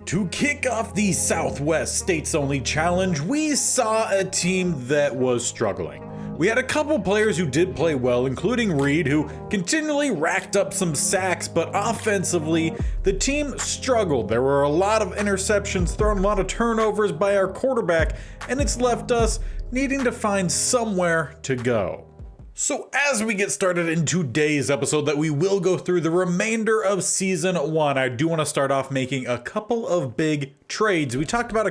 To kick off the Southwest States Only Challenge, we saw a team that was struggling. We had a couple players who did play well, including Reed, who continually racked up some sacks, but offensively, the team struggled. There were a lot of interceptions thrown, a lot of turnovers by our quarterback, and it's left us needing to find somewhere to go. So as we get started in today's episode that we will go through the remainder of season 1, I do want to start off making a couple of big trades. We talked about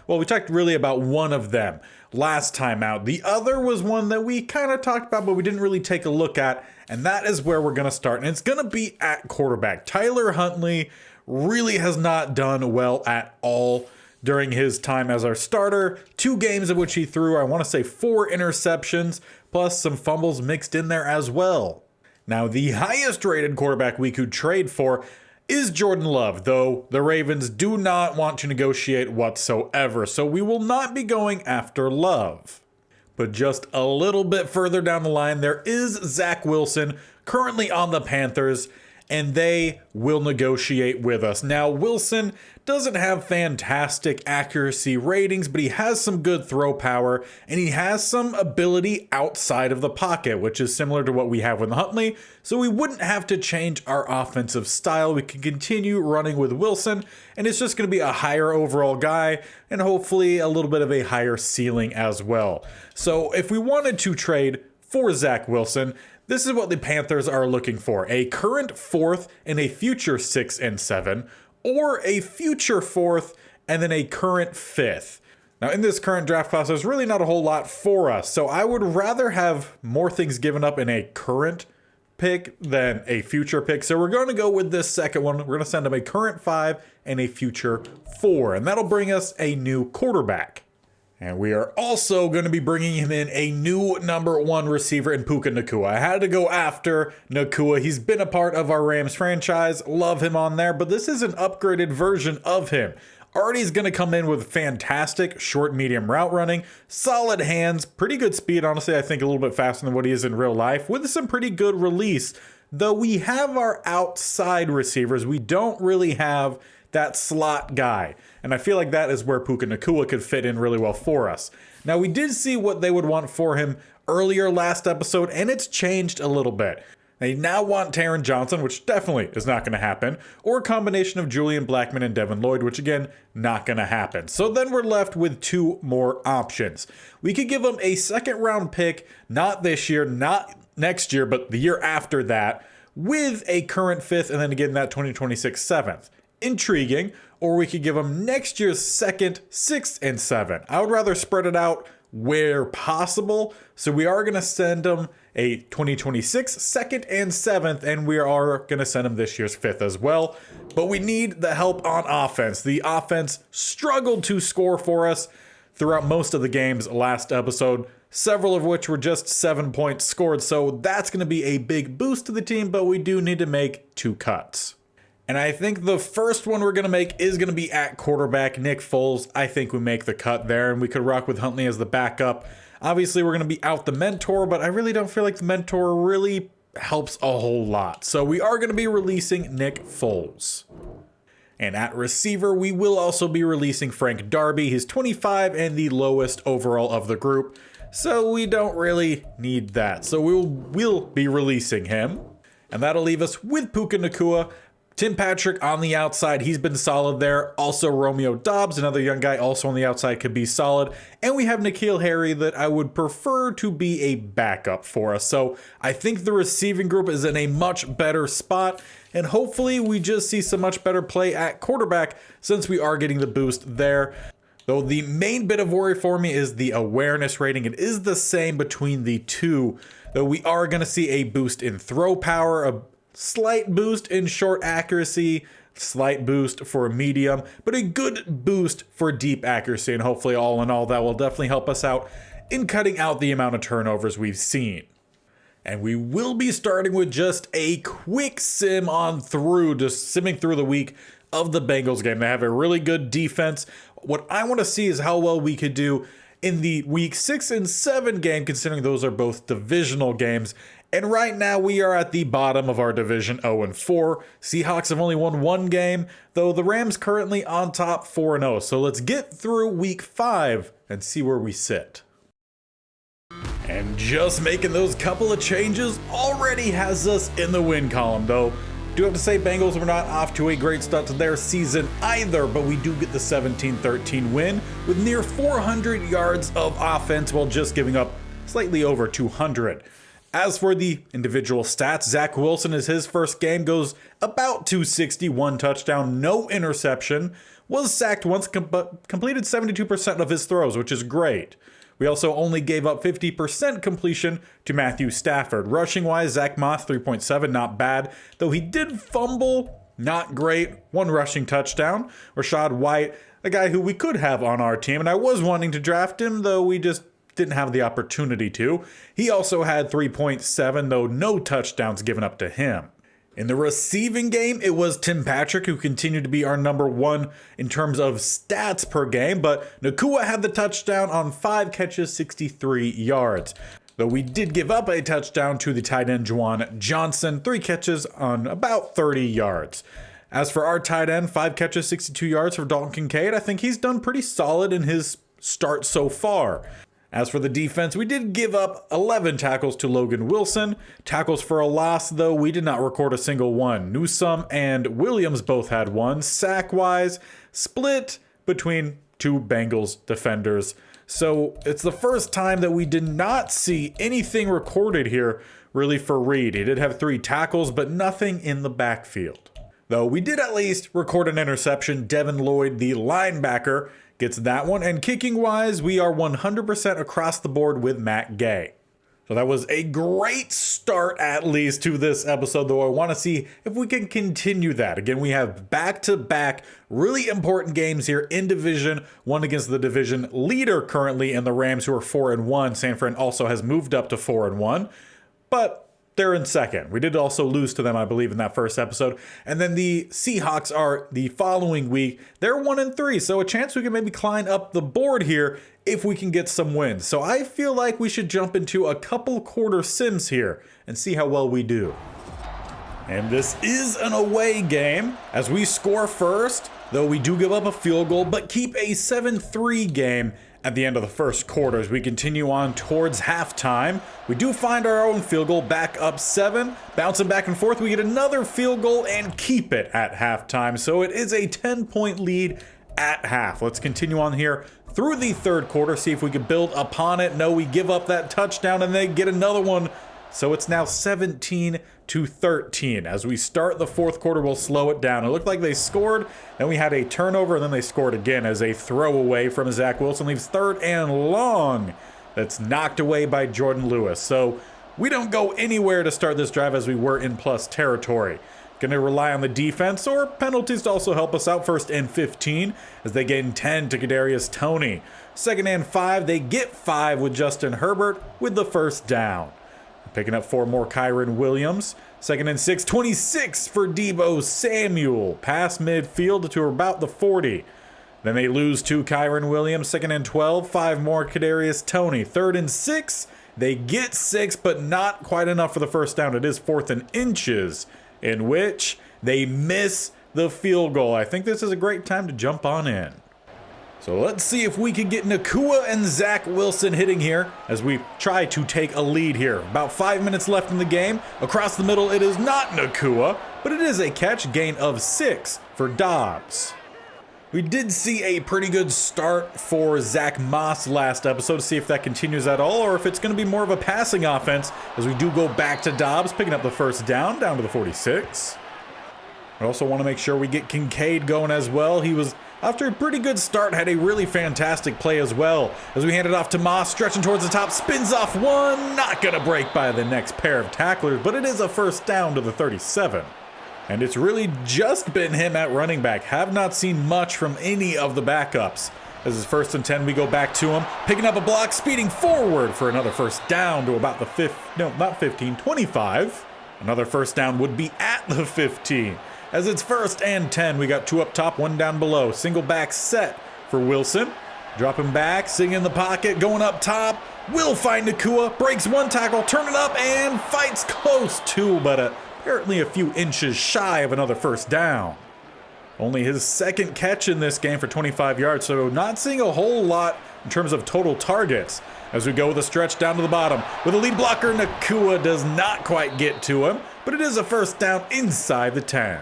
we talked really about one of them last time out. The other was one that we kind of talked about, but we didn't really take a look at, and that is where we're going to start, and it's going to be at quarterback. Tyler Huntley really has not done well at all during his time as our starter. 2 games in which he threw, I want to say 4 interceptions, plus some fumbles mixed in there as well. Now, the highest rated quarterback we could trade for is Jordan Love, though the Ravens do not want to negotiate whatsoever, so we will not be going after Love. But just a little bit further down the line, there is Zach Wilson, currently on the Panthers, and they will negotiate with us. Now, Wilson doesn't have fantastic accuracy ratings, but he has some good throw power, and he has some ability outside of the pocket, which is similar to what we have with Huntley, so we wouldn't have to change our offensive style. We can continue running with Wilson, and it's just going to be a higher overall guy, and hopefully a little bit of a higher ceiling as well. So if we wanted to trade for Zach Wilson, this is what the Panthers are looking for: a current 4th and a future 6 and 7, or a future 4th and then a current 5th. Now, in this current draft class, there's really not a whole lot for us, so I would rather have more things given up in a current pick than a future pick. So we're going to go with this second one. We're going to send him a current 5 and a future 4, and that'll bring us a new quarterback. And we are also going to be bringing him in a new number 1 receiver in Puka Nacua. I had to go after Nacua. He's been a part of our Rams franchise. Love him on there, but this is an upgraded version of him. Artie's going to come in with fantastic short-medium route running, solid hands, pretty good speed. Honestly, I think a little bit faster than what he is in real life, with some pretty good release. Though we have our outside receivers, we don't really have that slot guy. And I feel like that is where Puka Nacua could fit in really well for us. Now, we did see what they would want for him earlier last episode, and it's changed a little bit. They now want Taron Johnson, which definitely is not going to happen, or a combination of Julian Blackmon and Devin Lloyd, which again, not going to happen. So then we're left with 2 more options. We could give them a 2nd round pick, not this year, not next year, but the year after that, with a current 5th, and then again that 2026 7th. Intriguing. Or we could give them next year's 2nd, 6th, and 7th. I would rather spread it out where possible. So we are going to send them a 2026 2nd and 7th, and we are going to send them this year's 5th as well. But we need the help on offense. The offense struggled to score for us throughout most of the games last episode, several of which were just 7 points scored. So that's going to be a big boost to the team, but we do need to make 2 cuts. And I think the first one we're going to make is going to be at quarterback, Nick Foles. I think we make the cut there, and we could rock with Huntley as the backup. Obviously, we're going to be out the mentor, but I really don't feel like the mentor really helps a whole lot. So we are going to be releasing Nick Foles. And at receiver, we will also be releasing Frank Darby. He's 25 and the lowest overall of the group, so we don't really need that. So we'll be releasing him, and that'll leave us with Puka Nacua. Tim Patrick on the outside, he's been solid there. Also Romeo Doubs, another young guy also on the outside, could be solid. And we have N'Keal Harry that I would prefer to be a backup for us. So I think the receiving group is in a much better spot. And hopefully we just see some much better play at quarterback since we are getting the boost there. Though the main bit of worry for me is the awareness rating. It is the same between the two. Though we are going to see a boost in throw power, a slight boost in short accuracy, slight boost for medium, but a good boost for deep accuracy. And hopefully all in all, that will definitely help us out in cutting out the amount of turnovers we've seen. And we will be starting with just a quick sim on through, just simming through the week of the Bengals game. They have a really good defense. What I want to see is how well we could do in the week 6 and 7 game, considering those are both divisional games. And right now we are at the bottom of our division 0-4. Seahawks have only won one game, though the Rams currently on top 4-0. So let's get through week 5 and see where we sit. And just making those couple of changes already has us in the win column, though. Do have to say Bengals were not off to a great start to their season either, but we do get the 17-13 win with near 400 yards of offense while just giving up slightly over 200. As for the individual stats, Zach Wilson as his first game goes about 260, 1 touchdown, no interception, was sacked once, but completed 72% of his throws, which is great. We also only gave up 50% completion to Matthew Stafford. Rushing-wise, Zach Moss, 3.7, not bad. Though he did fumble, not great. 1 rushing touchdown. Rachaad White, a guy who we could have on our team, and I was wanting to draft him, though we just didn't have the opportunity to. He also had 3.7, though no touchdowns given up to him. In the receiving game, it was Tim Patrick who continued to be our number 1 in terms of stats per game, but Nacua had the touchdown on 5 catches, 63 yards. Though we did give up a touchdown to the tight end Juwan Johnson, 3 catches on about 30 yards. As for our tight end, 5 catches, 62 yards for Dalton Kincaid. I think he's done pretty solid in his start so far. As for the defense, we did give up 11 tackles to Logan Wilson. Tackles for a loss, though, we did not record a single one. Newsome and Williams both had 1. Sack-wise, split between 2 Bengals defenders. So it's the first time that we did not see anything recorded here, really, for Reed. He did have 3 tackles, but nothing in the backfield. Though we did at least record an interception. Devin Lloyd, the linebacker, gets that one, and kicking-wise, we are 100% across the board with Matt Gay. So that was a great start, at least, to this episode, though I want to see if we can continue that. Again, we have back-to-back really important games here in Division 1 against the division leader currently in the Rams, who are 4-1. San Fran also has moved up to 4-1, but they're in second. We did also lose to them, I believe, in that first episode. And then the Seahawks are the following week. They're 1-3, so a chance we can maybe climb up the board here if we can get some wins. So I feel like we should jump into a couple quarter sims here and see how well we do. And this is an away game as we score first, though we do give up a field goal, but keep a 7-3 game at the end of the first quarter. As we continue on towards halftime, we do find our own field goal, back up 7, bouncing back and forth. We get another field goal and keep it at halftime. So it is a 10-point lead at half. Let's continue on here through the third quarter, see if we can build upon it. No, we give up that touchdown and they get another one. So it's now 17-13. As we start the fourth quarter, we'll slow it down. It looked like they scored, then we had a turnover, and then they scored again as a throwaway from Zach Wilson leaves 3rd and long. That's knocked away by Jordan Lewis. So we don't go anywhere to start this drive as we were in plus territory. Going to rely on the defense or penalties to also help us out. 1st and 15 as they gain 10 to Kadarius Toney. 2nd and 5, they get 5 with Justin Herbert with the first down. Picking up 4 more, Kyron Williams. 2nd and 6, 26 for Deebo Samuel. Pass midfield to about the 40. Then they lose to Kyron Williams. 2nd and 12, 5 more, Kadarius Toney. 3rd and 6, they get 6, but not quite enough for the first down. It is 4th and inches, in which they miss the field goal. I think this is a great time to jump on in. So let's see if we can get Nacua and Zach Wilson hitting here as we try to take a lead here. About 5 minutes left in the game. Across the middle, it is not Nacua, but it is a catch, gain of 6 for Dobbs. We did see a pretty good start for Zach Moss last episode. See if that continues at all, or if it's going to be more of a passing offense as we do go back to Dobbs, picking up the first down to the 46. I also want to make sure we get Kincaid going as well. He was, after a pretty good start, had a really fantastic play as well. As we hand it off to Moss, stretching towards the top, spins off one, not going to break by the next pair of tacklers, but it is a first down to the 37. And it's really just been him at running back. Have not seen much from any of the backups. As is 1st and 10, we go back to him, picking up a block, speeding forward for another first down to about the 25. Another first down would be at the 15. As it's 1st and 10, we got 2 up top, 1 down below. Single back set for Wilson. Dropping back, sitting in the pocket, going up top. Will find Nakua, breaks one tackle, turning up, and fights close to, but apparently a few inches shy of another first down. Only his second catch in this game for 25 yards, so not seeing a whole lot in terms of total targets. As we go with a stretch down to the bottom. With a lead blocker, Nakua does not quite get to him, but it is a first down inside the 10.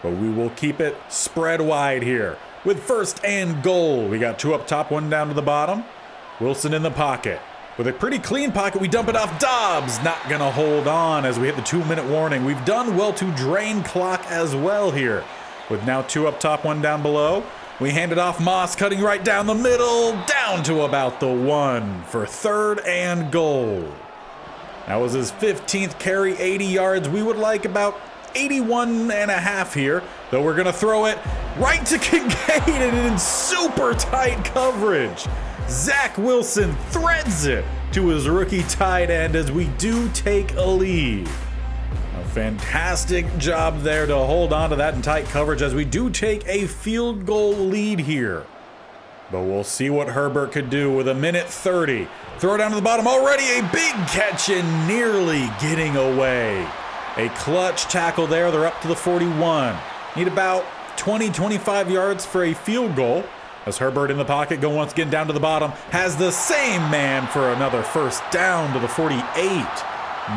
But we will keep it spread wide here. With first and goal, we got two up top, one down to the bottom. Wilson in the pocket. With a pretty clean pocket, we dump it off Dobbs. Not gonna hold on as we hit the 2-minute warning. We've done well to drain clock as well here. With now two up top, one down below. We hand it off Moss, cutting right down the middle, down to about the 1 for third and goal. That was his 15th carry, 80 yards. We would like about 81 and a half here, though we're gonna throw it right to Kincaid and in super tight coverage. Zach Wilson threads it to his rookie tight end as we do take a lead. A fantastic job there to hold on to that in tight coverage as we do take a field goal lead here. But we'll see what Herbert could do with a minute 30. Throw down to the bottom, already a big catch and nearly getting away. A clutch tackle there, they're up to the 41. Need about 20-25 yards for a field goal. As Herbert in the pocket, going once again down to the bottom, has the same man for another first down to the 48.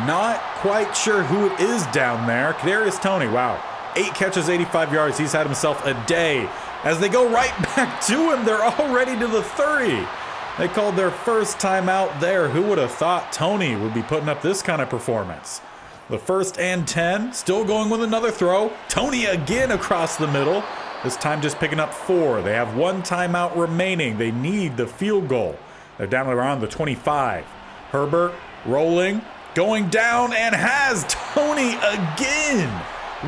Not quite sure who it is down there. Kadarius Toney, wow. 8 catches, 85 yards. He's had himself a day. As they go right back to him, they're already to the 30. They called their first timeout there. Who would have thought Toney would be putting up this kind of performance? The first and 10, still going with another throw. Toney again across the middle. This time just picking up 4. They have 1 timeout remaining. They need the field goal. They're down around the 25. Herbert rolling, going down, and has Toney again.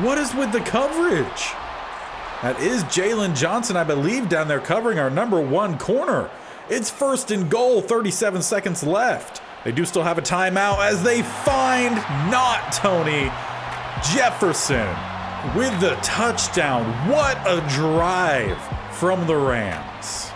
What is with the coverage? That is Jalen Johnson, I believe, down there covering our number 1 corner. It's first and goal, 37 seconds left. They do still have a timeout as they find not Toney, Jefferson with the touchdown. What a drive from the Rams.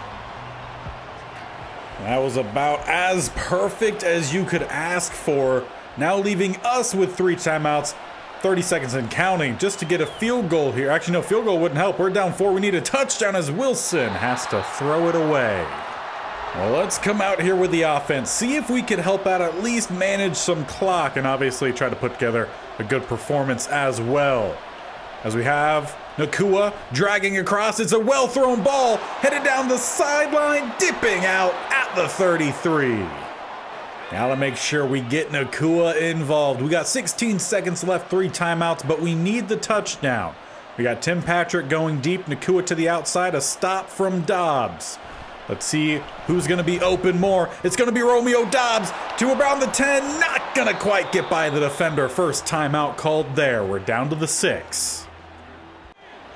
That was about as perfect as you could ask for. Now leaving us with 3 timeouts, 30 seconds and counting, just to get a field goal here. Actually, no, field goal wouldn't help. We're down 4. We need a touchdown as Wilson has to throw it away. Well, let's come out here with the offense, see if we can help out, at least manage some clock, and obviously try to put together a good performance as well. As we have Nakua dragging across, it's a well-thrown ball, headed down the sideline, dipping out at the 33. Now to make sure we get Nakua involved. We got 16 seconds left, 3 timeouts, but we need the touchdown. We got Tim Patrick going deep, Nakua to the outside, a stop from Dobbs. Let's see who's going to be open more. It's going to be Romeo Dobbs to around the 10. Not going to quite get by the defender. First timeout called there. We're down to the 6.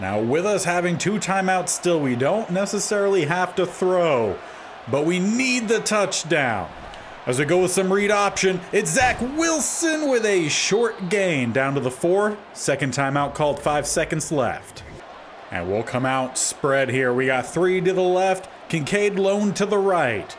Now with us having 2 timeouts still, we don't necessarily have to throw, but we need the touchdown. As we go with some read option, it's Zach Wilson with a short gain down to the 4. Second timeout called, 5 seconds left. And we'll come out spread here. We got 3 to the left. Kincaid lone to the right.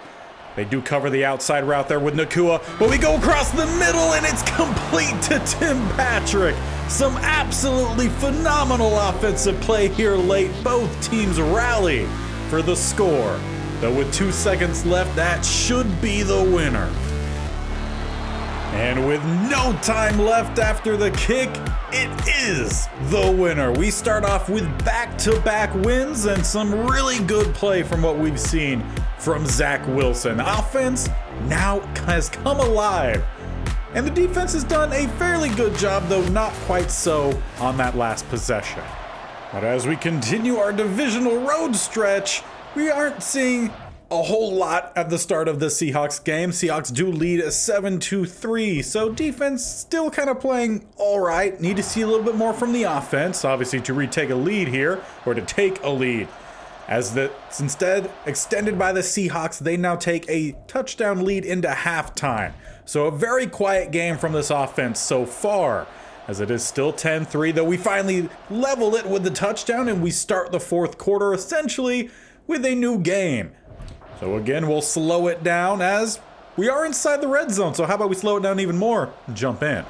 They do cover the outside route there with Nakua, but we go across the middle and it's complete to Tim Patrick. Some absolutely phenomenal offensive play here late. Both teams rally for the score. Though with 2 seconds left, that should be the winner. And with no time left after the kick, it is the winner. We start off with back-to-back wins and some really good play from what we've seen from Zach Wilson. Offense now has come alive. And the defense has done a fairly good job, though not quite so on that last possession. But as we continue our divisional road stretch, we aren't seeing a whole lot at the start of the Seahawks game. Seahawks do lead a 7-3, so defense still kind of playing all right. Need to see a little bit more from the offense, obviously, to retake a lead here, or to take a lead. As that's instead extended by the Seahawks, they now take a touchdown lead into halftime. So a very quiet game from this offense so far, as it is still 10-3, though we finally level it with the touchdown and we start the fourth quarter essentially with a new game. So again, we'll slow it down as we are inside the red zone. So how about we slow it down even more and jump in?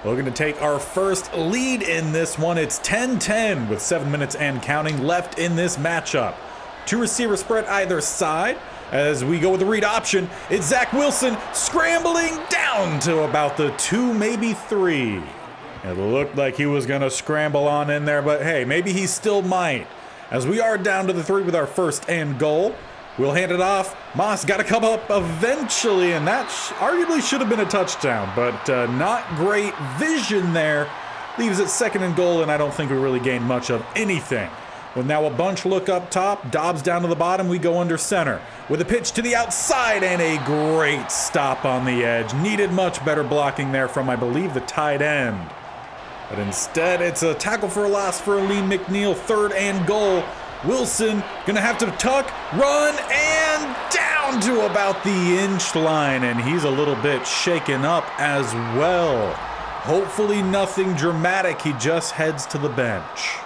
Looking to take our first lead in this one. It's 10-10 with 7 minutes and counting left in this matchup. 2 receiver spread either side. As we go with the read option, it's Zach Wilson scrambling down to about the 2, maybe 3. It looked like he was going to scramble on in there, but hey, maybe he still might. As we are down to the 3 with our first and goal, we'll hand it off. Moss got to come up eventually, and that arguably should have been a touchdown, but not great vision there. Leaves it 2nd and goal, and I don't think we really gained much of anything. With now a bunch look up top, Dobbs down to the bottom, we go under center. With a pitch to the outside and a great stop on the edge. Needed much better blocking there from, I believe, the tight end. But instead, it's a tackle for a loss for Aleen McNeil, 3rd and goal. Wilson gonna have to tuck, run, and down to about the inch line, and he's a little bit shaken up as well. Hopefully nothing dramatic, he just heads to the bench.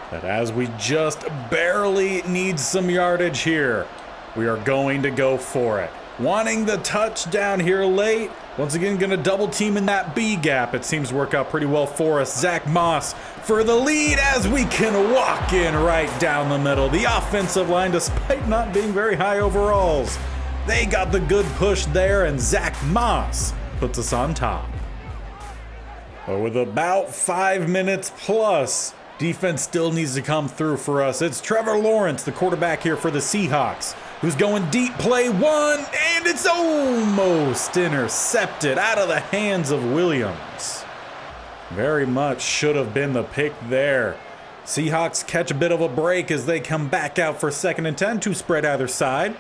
But as we just barely need some yardage here, we are going to go for it. Wanting the touchdown here late. Once again, going to double team in that B gap. It seems to work out pretty well for us. Zach Moss for the lead as we can walk in right down the middle. The offensive line, despite not being very high overalls, they got the good push there, and Zach Moss puts us on top. But with about 5 minutes plus, defense still needs to come through for us. It's Trevor Lawrence, the quarterback here for the Seahawks, who's going deep, play 1, and it's almost intercepted out of the hands of Williams. Very much should have been the pick there. Seahawks catch a bit of a break as they come back out for 2nd and 10, 2 spread either side.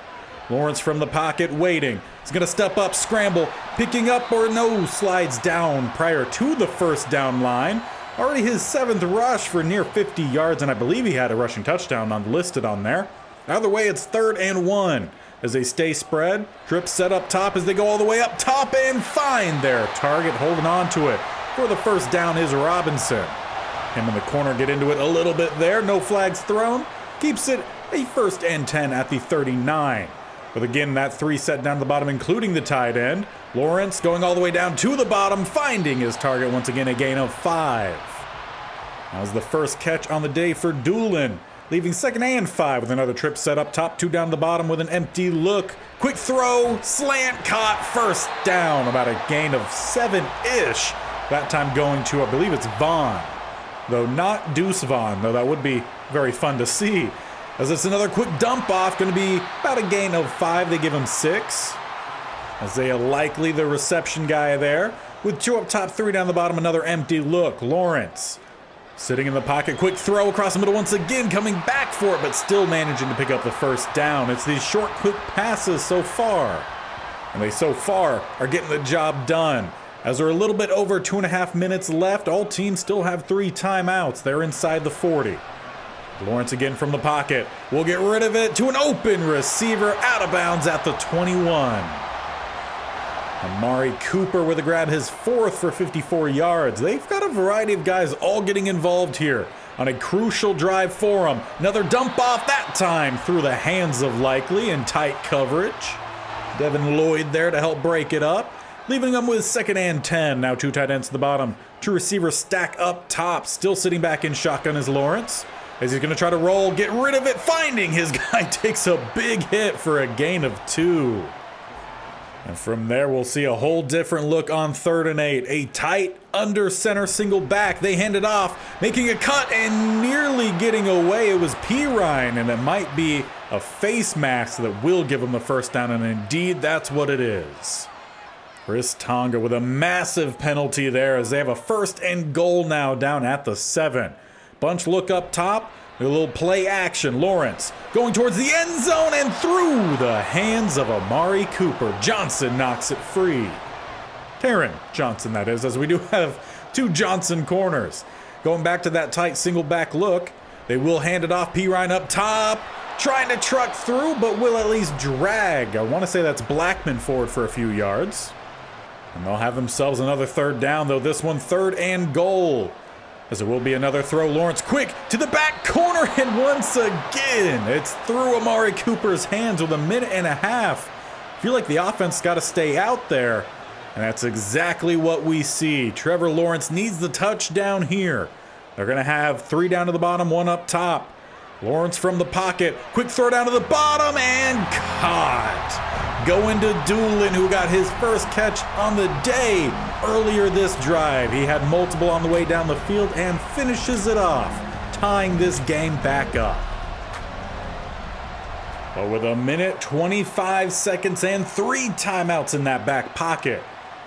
Lawrence from the pocket waiting. He's going to step up, scramble, picking up or no, slides down prior to the first down line. Already his 7th rush for near 50 yards, and I believe he had a rushing touchdown listed on there. Either way, it's 3rd and 1 as they stay spread. Trip set up top as they go all the way up top and find their target, holding on to it. For the first down is Robinson. Him in the corner get into it a little bit there. No flags thrown. Keeps it a 1st and 10 at the 39. But again, that 3 set down to the bottom, including the tight end. Lawrence going all the way down to the bottom, finding his target once again, a gain of 5. That was the first catch on the day for Doolin, leaving 2nd and 5 with another trip set up top, 2 down the bottom with an empty look. Quick throw, slant caught, 1st down, about a gain of 7-ish. That time going to, I believe it's Vaughn. Though not Deuce Vaughn, though that would be very fun to see. As it's another quick dump off, going to be about a gain of 5. They give him 6. Isaiah Likely, the reception guy there. With 2 up top, 3 down the bottom, another empty look. Lawrence sitting in the pocket, quick throw across the middle once again, coming back for it, but still managing to pick up the 1st down. It's these short, quick passes so far. And they so far are getting the job done. As there are a little bit over 2.5 minutes left, all teams still have 3 timeouts. They're inside the 40. Lawrence again from the pocket. We'll get rid of it to an open receiver out of bounds at the 21. Amari Cooper with a grab, his 4th for 54 yards. They've got a variety of guys all getting involved here on a crucial drive for them. Another dump off, that time through the hands of Likely in tight coverage. Devin Lloyd there to help break it up, leaving them with 2nd and 10. Now 2 tight ends to the bottom. 2 receivers stack up top. Still sitting back in shotgun is Lawrence. As he's going to try to roll, get rid of it, finding his guy takes a big hit for a gain of 2. And from there, we'll see a whole different look on 3rd and 8. A tight under center single back. They hand it off, making a cut and nearly getting away. It was Pirine, and it might be a face mask that will give him the 1st down, and indeed, that's what it is. Chris Tonga with a massive penalty there as they have a 1st and goal now down at the 7. Bunch look up top. A little play action. Lawrence going towards the end zone and through the hands of Amari Cooper. Johnson knocks it free. Taron Johnson, that is, as we do have 2 Johnson corners. Going back to that tight single back look. They will hand it off. Pirine up top. Trying to truck through, but will at least drag. I want to say that's Blackman forward for a few yards. And they'll have themselves another 3rd down, though this one 3rd and goal. as there will be another throw. Lawrence quick to the back corner, and once again, it's through Amari Cooper's hands with 1.5 minutes. Feel like the offense got to stay out there, and that's exactly what we see. Trevor Lawrence needs the touchdown here. They're going to have 3 down to the bottom, 1 up top. Lawrence from the pocket, quick throw down to the bottom, and caught. Going to Doolin, who got his first catch on the day earlier this drive. He had multiple on the way down the field and finishes it off, tying this game back up. But with 1 minute, 25 seconds, and 3 timeouts in that back pocket,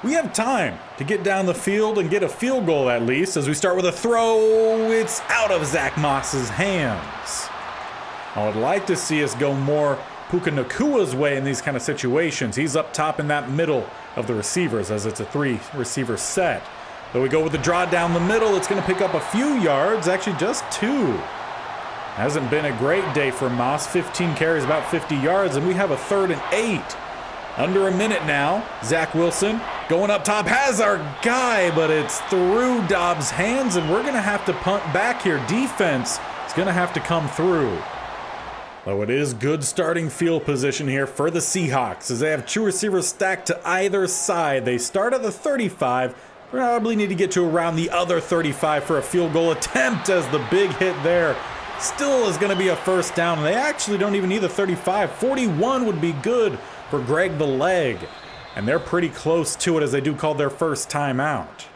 we have time to get down the field and get a field goal at least. As we start with a throw, it's out of Zach Moss's hands. I would like to see us go more Puka Nakua's way in these kind of situations. He's up top in that middle of the receivers as it's a 3-receiver set. But we go with the draw down the middle. It's going to pick up a few yards, actually just 2. Hasn't been a great day for Moss. 15 carries, about 50 yards, and we have a 3rd and 8. Under a minute now. Zach Wilson going up top, has our guy, but it's through Dobbs' hands, and we're going to have to punt back here. Defense is going to have to come through. Though it is good starting field position here for the Seahawks, as they have 2 receivers stacked to either side. They start at the 35, probably need to get to around the other 35 for a field goal attempt, as the big hit there still is going to be a first down. They actually don't even need the 35. 41 would be good for Greg the Leg, and they're pretty close to it as they do call their first timeout.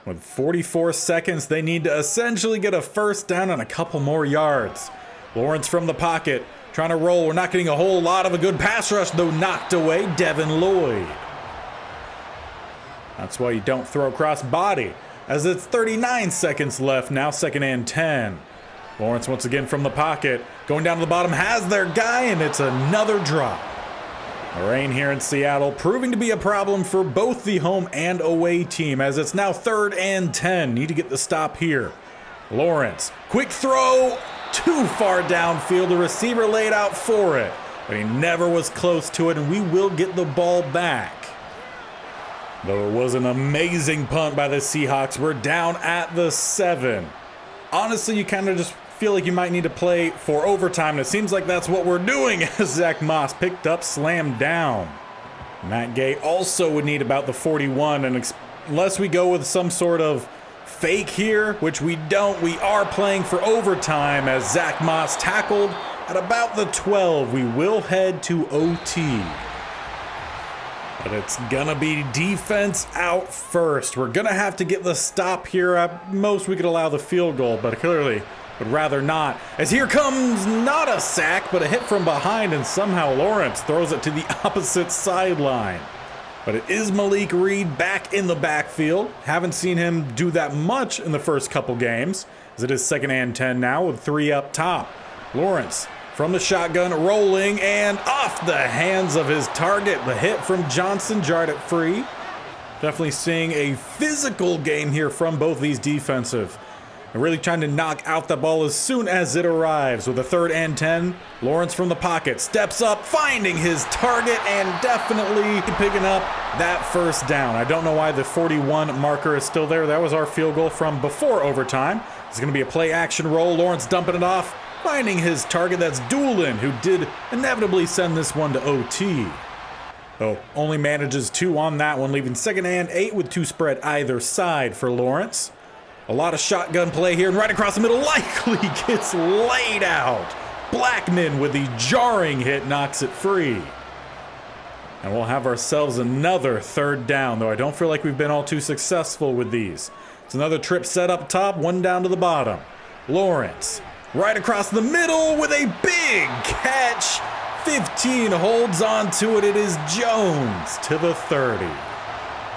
With 44 seconds, they need to essentially get a first down and a couple more yards. Lawrence from the pocket, trying to roll. We're not getting a whole lot of a good pass rush, though knocked away. Devin Lloyd. That's why you don't throw across body, as it's 39 seconds left now, 2nd and 10. Lawrence once again from the pocket, going down to the bottom, has their guy, and it's another drop. The rain here in Seattle proving to be a problem for both the home and away team, as it's now 3rd and 10. Need to get the stop here. Lawrence, quick throw, too far downfield. The receiver laid out for it, but he never was close to it, and we will get the ball back. Though it was an amazing punt by the Seahawks, we're down at the 7. Honestly, you kind of just feel like you might need to play for overtime, and it seems like that's what we're doing, as Zach Moss picked up, slammed down. Matt Gay also would need about the 41, and unless we go with some sort of fake here, which we don't, we are playing for overtime, as Zach Moss tackled at about the 12. We will head to OT. But it's gonna be defense out first. We're gonna have to get the stop here. At most, we could allow the field goal, but clearly would rather not. As here comes not a sack, but a hit from behind, and somehow Lawrence throws it to the opposite sideline. But it is Malik Reed back in the backfield. Haven't seen him do that much in the first couple games, as it is 2nd and 10 now with 3 up top. Lawrence from the shotgun, rolling, and off the hands of his target. The hit from Johnson jarred it free. Definitely seeing a physical game here from both these defensive. And really trying to knock out the ball as soon as it arrives. With a 3rd and 10, Lawrence from the pocket steps up, finding his target, and definitely picking up that first down. I don't know why the 41 marker is still there. That was our field goal from before overtime. It's going to be a play action roll. Lawrence dumping it off, finding his target. That's Doolin, who did inevitably send this one to OT. Oh, only manages 2 on that one, leaving 2nd and 8 with 2 spread either side for Lawrence. A lot of shotgun play here, and right across the middle, likely gets laid out. Blackman with the jarring hit knocks it free. And we'll have ourselves another 3rd down, though I don't feel like we've been all too successful with these. It's another trip set up top, 1 down to the bottom. Lawrence right across the middle with a big catch. 15 holds on to it. It is Jones to the 30.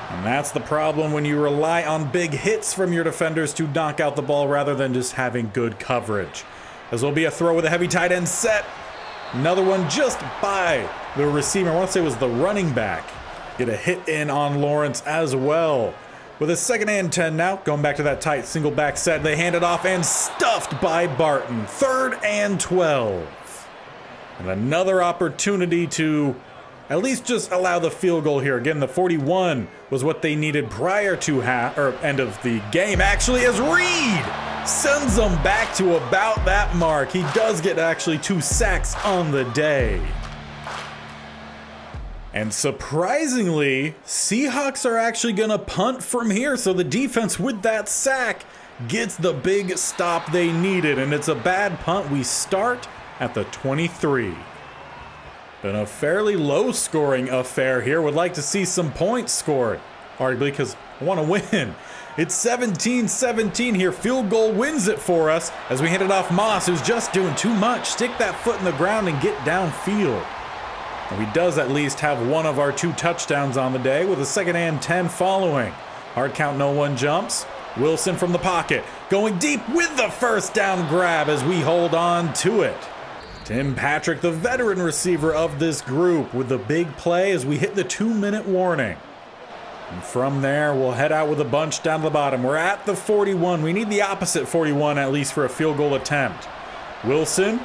And that's the problem when you rely on big hits from your defenders to knock out the ball rather than just having good coverage. As will be a throw with a heavy tight end set. Another one just by the receiver. I want to say it was the running back. Get a hit in on Lawrence as well. With a 2nd and 10 now, going back to that tight single back set. They hand it off and stuffed by Barton. 3rd and 12. And another opportunity to at least just allow the field goal here. Again, the 41 was what they needed prior to end of the game, actually, as Reed sends them back to about that mark. He does get actually 2 sacks on the day. And surprisingly, Seahawks are actually going to punt from here. So the defense with that sack gets the big stop they needed. And it's a bad punt. We start at the 23. Been a fairly low scoring affair here. Would like to see some points scored, arguably, because I want to win. It's 17-17 here. Field goal wins it for us as we hand it off Moss, who's just doing too much. Stick that foot in the ground and get downfield. And he does at least have one of our 2 touchdowns on the day with a 2nd and 10 following. Hard count, no one jumps. Wilson from the pocket, going deep with the first down grab as we hold on to it. Tim Patrick, the veteran receiver of this group, with the big play as we hit the 2-minute warning. And from there, we'll head out with a bunch down to the bottom. We're at the 41. We need the opposite 41 at least for a field goal attempt. Wilson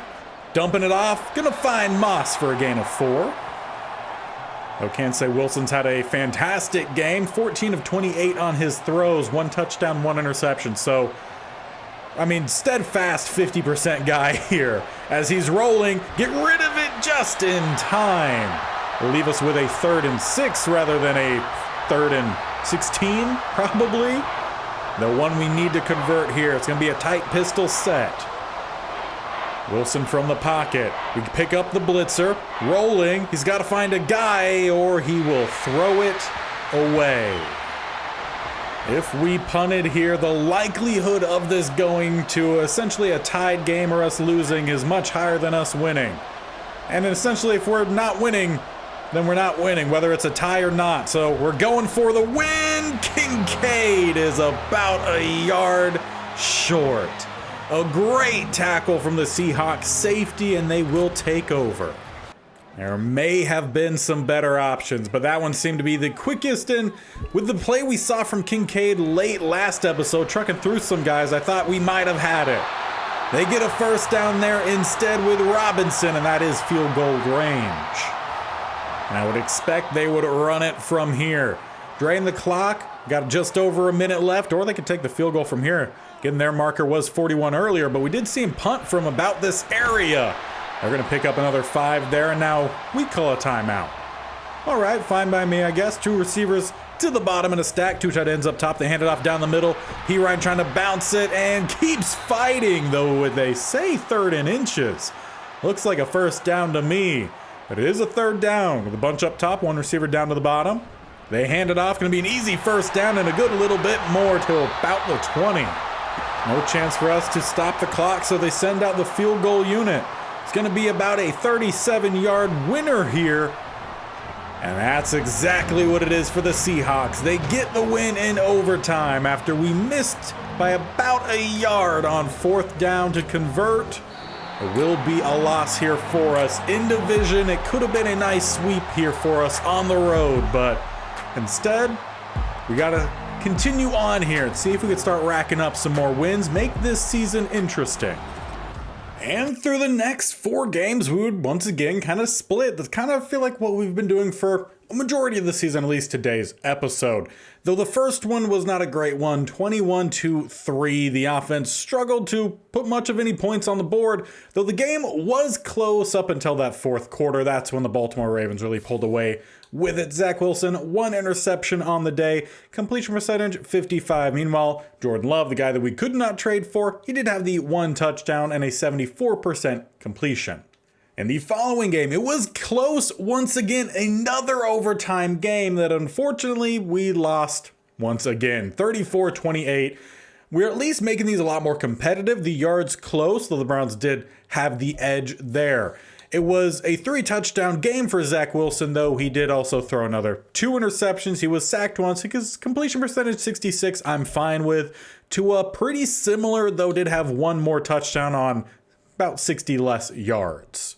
dumping it off, gonna find Moss for a gain of 4. I can't say Wilson's had a fantastic game. 14 of 28 on his throws, 1 touchdown, 1 interception. So, I mean, steadfast 50% guy here. As he's rolling, get rid of it just in time. Will leave us with a 3rd and 6 rather than a 3rd and 16, probably. The one we need to convert here. It's gonna be a tight pistol set. Wilson from the pocket. We pick up the blitzer, rolling. He's got to find a guy or he will throw it away. If we punted here, the likelihood of this going to essentially a tied game or us losing is much higher than us winning. And essentially, if we're not winning, then we're not winning, whether it's a tie or not. So we're going for the win. Kincaid is about a yard short. A great tackle from the Seahawks safety, and they will take over. There may have been some better options, but that one seemed to be the quickest. And with the play we saw from Kincaid late last episode, trucking through some guys, I thought we might have had it. They get a first down there instead with Robinson, and that is field goal range. And I would expect they would run it from here. Drain the clock, got just over a minute left, or they could take the field goal from here. Again, their marker was 41 earlier, but we did see him punt from about this area. They're going to pick up another 5 there, and now we call a timeout. All right, fine by me, I guess. 2 receivers to the bottom in a stack. 2 tight ends up top. They hand it off down the middle. Perine trying to bounce it and keeps fighting, though they say 3rd and inches. Looks like a first down to me, but it is a 3rd down with a bunch up top, 1 receiver down to the bottom. They hand it off. Going to be an easy first down and a good little bit more to about the 20. No chance for us to stop the clock, so they send out the field goal unit. It's going to be about a 37-yard winner here. And that's exactly what it is for the Seahawks. They get the win in overtime after we missed by about a yard on 4th down to convert. It will be a loss here for us. In division, it could have been a nice sweep here for us on the road, but instead, we got to continue on here and see if we could start racking up some more wins, make this season interesting. And through the next 4 games, we would once again kind of split. That's kind of feel like what we've been doing for a majority of the season, at least today's episode. Though the first one was not a great one, 21-3. The offense struggled to put much of any points on the board, though the game was close up until that 4th quarter. That's when the Baltimore Ravens really pulled away with it. Zach Wilson, 1 interception on the day, completion percentage 55. Meanwhile, Jordan Love, the guy that we could not trade for, he did have the 1 touchdown and a 74% completion. In the following game, it was close once again, another overtime game that unfortunately we lost once again, 34-28. We're at least making these a lot more competitive. The yards close, though the Browns did have the edge there. It was a 3-touchdown game for Zach Wilson, though he did also throw another 2 interceptions. He was sacked once because completion percentage 66, I'm fine with. Tua pretty similar, though did have 1 more touchdown on about 60 less yards.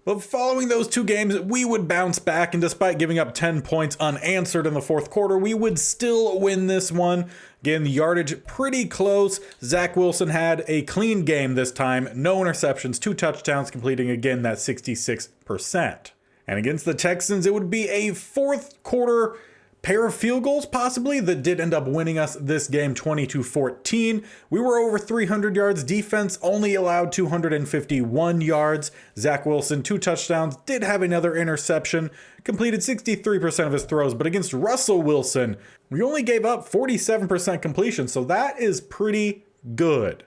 But following those 2 games, we would bounce back, and despite giving up 10 points unanswered in the 4th quarter, we would still win this one. Again, the yardage pretty close. Zach Wilson had a clean game this time. No interceptions, 2 touchdowns, completing again that 66%. And against the Texans, it would be a fourth quarter pair of field goals possibly that did end up winning us this game 20-14. We were over 300 yards. Defense only allowed 251 yards. Zach Wilson, 2 touchdowns, did have another interception, completed 63% of his throws, but against Russell Wilson, we only gave up 47% completion, so that is pretty good.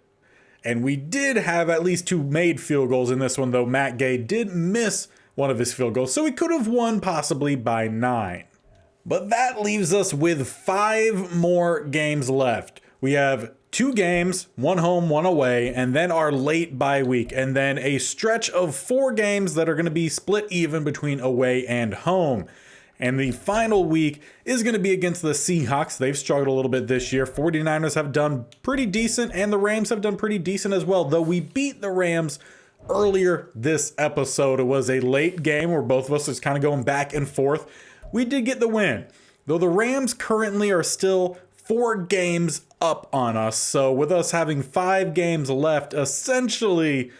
And we did have at least 2 made field goals in this one, though Matt Gay did miss one of his field goals, so we could have won possibly by 9. But that leaves us with 5 more games left. We have 2 games, 1 home, 1 away, and then our late bye week, and then a stretch of 4 games that are going to be split even between away and home. And the final week is going to be against the Seahawks. They've struggled a little bit this year. 49ers have done pretty decent, and the Rams have done pretty decent as well, though we beat the Rams earlier this episode. It was a late game where both of us was kind of going back and forth. We did get the win, though the Rams currently are still 4 games up on us. So with us having 5 games left, essentially,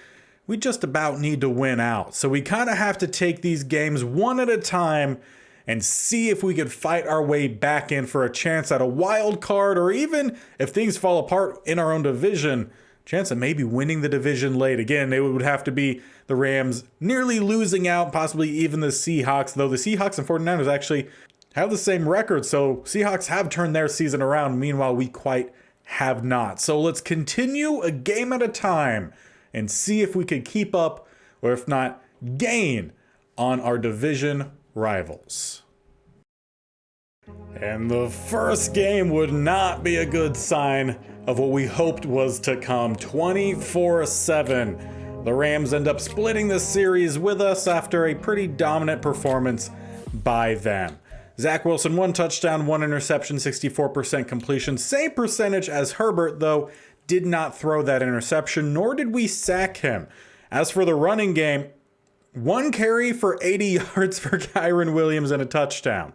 we just about need to win out. So we kind of have to take these games one at a time and see if we could fight our way back in for a chance at a wild card, or even if things fall apart in our own division, chance of maybe winning the division late. Again, it would have to be the Rams nearly losing out, possibly even the Seahawks, though the Seahawks and 49ers actually have the same record, so Seahawks have turned their season around. Meanwhile, we quite have not. So let's continue a game at a time and see if we could keep up, or if not, gain on our division rivals. And the first game would not be a good sign of what we hoped was to come. 24-7. The Rams end up splitting the series with us after a pretty dominant performance by them. Zach Wilson, 1 touchdown, 1 interception, 64% completion. Same percentage as Herbert, though did not throw that interception, nor did we sack him. As for the running game, 1 carry for 80 yards for Kyren Williams and a touchdown.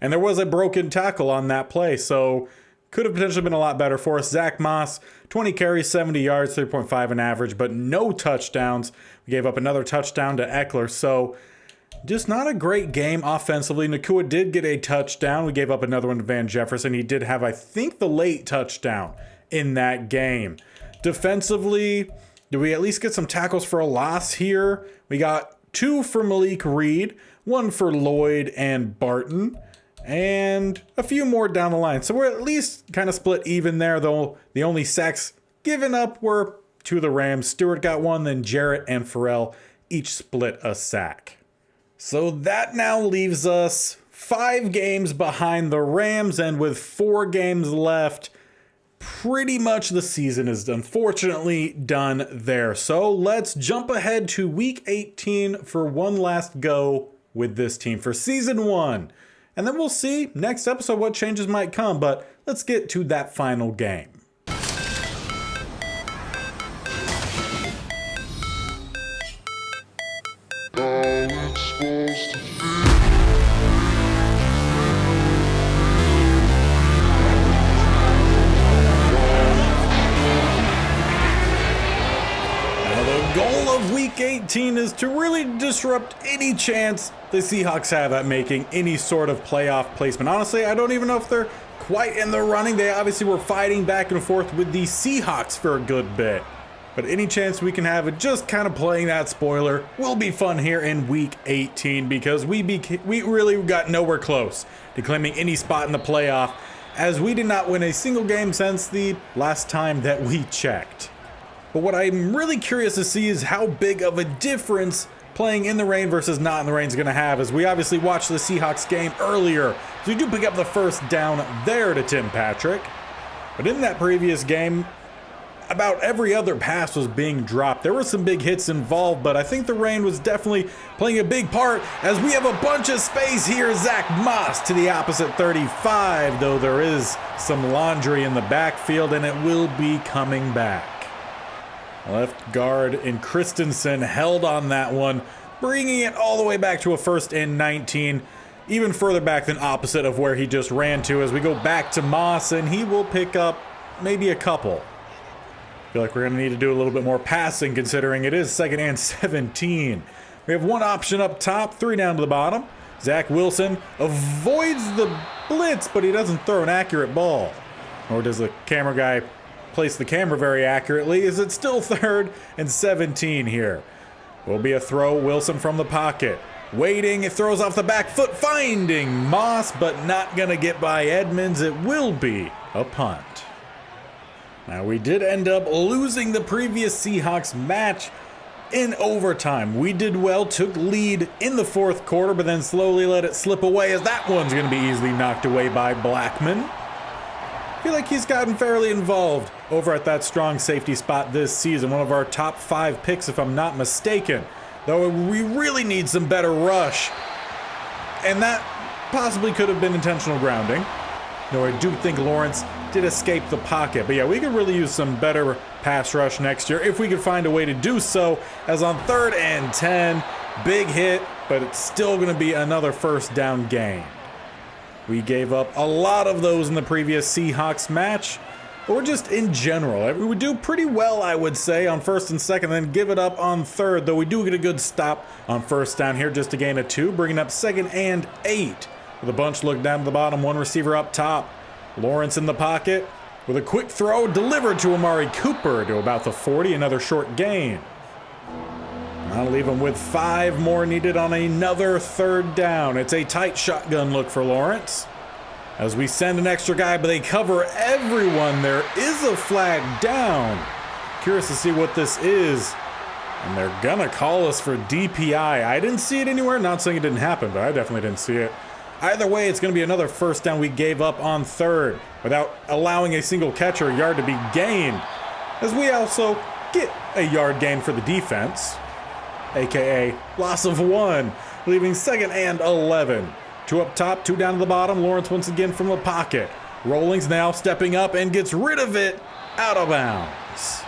And there was a broken tackle on that play, so could have potentially been a lot better for us. Zach Moss, 20 carries, 70 yards, 3.5 in average, but no touchdowns. We gave up another touchdown to Eckler, so just not a great game offensively. Nakua did get a touchdown. We gave up another one to Van Jefferson. He did have, I think, the late touchdown in that game. Defensively, did we at least get some tackles for a loss here? We got 2 for Malik Reed, 1 for Lloyd and Barton, and a few more down the line. So we're at least kind of split even there, though the only sacks given up were to the Rams. Stewart got 1, then Jarrett and Farrell each split a sack. So that now leaves us 5 games behind the Rams, and with 4 games left, pretty much the season is unfortunately done there. So let's jump ahead to week 18 for one last go with this team for season 1. And then we'll see next episode what changes might come, but let's get to that final game. Week 18 is to really disrupt any chance the Seahawks have at making any sort of playoff placement. Honestly, I don't even know if they're quite in the running. They obviously were fighting back and forth with the Seahawks for a good bit. But any chance we can have it, just kind of playing that spoiler, will be fun here in week 18, because we really got nowhere close to claiming any spot in the playoff, as we did not win a single game since the last time that we checked. But what I'm really curious to see is how big of a difference playing in the rain versus not in the rain is going to have, as we obviously watched the Seahawks game earlier. So we do pick up the first down there to Tim Patrick. But in that previous game, about every other pass was being dropped. There were some big hits involved, but I think the rain was definitely playing a big part, as we have a bunch of space here. Zach Moss to the opposite 35, though there is some laundry in the backfield, and it will be coming back. Left guard in Christensen held on that one, bringing it all the way back to a 1st and 19, even further back than opposite of where he just ran to, as we go back to Moss, and he will pick up maybe a couple. I feel like we're going to need to do a little bit more passing, considering it is 2nd and 17. We have one option up top, 3 down to the bottom. Zach Wilson avoids the blitz, but he doesn't throw an accurate ball. Or does the camera guy place the camera very accurately? Is it still 3rd and 17 here? Will be a throw. Wilson from the pocket. Waiting, it throws off the back foot, finding Moss, but not gonna get by Edmonds. It will be a punt. Now, we did end up losing the previous Seahawks match in overtime. We did well, took lead in the 4th quarter, but then slowly let it slip away, as that one's going to be easily knocked away by Blackman. I feel like he's gotten fairly involved over at that strong safety spot this season. One of our top 5 picks, if I'm not mistaken. Though we really need some better rush. And that possibly could have been intentional grounding. Though I do think Lawrence did escape the pocket. But yeah, we could really use some better pass rush next year if we could find a way to do so. As on 3rd and 10, big hit, but it's still going to be another 1st down gain. We gave up a lot of those in the previous Seahawks match, or just in general. We would do pretty well, I would say, on 1st and 2nd, then give it up on 3rd, though we do get a good stop on 1st down here, just a gain of 2, bringing up 2nd and 8. With a bunch look down to the bottom, one receiver up top. Lawrence in the pocket with a quick throw delivered to Amari Cooper to about the 40, another short gain. I'll leave him with 5 more needed on another 3rd down. It's a tight shotgun look for Lawrence. As we send an extra guy, but they cover everyone. There is a flag down. Curious to see what this is. And they're gonna call us for DPI. I didn't see it anywhere, not saying it didn't happen, but I definitely didn't see it. Either way, it's going to be another 1st down we gave up on 3rd without allowing a single catch or yard to be gained, as we also get a yard gain for the defense, aka loss of 1, leaving 2nd and 11. 2 up top, 2 down to the bottom. Lawrence once again from the pocket. Rollins now stepping up and gets rid of it out of bounds.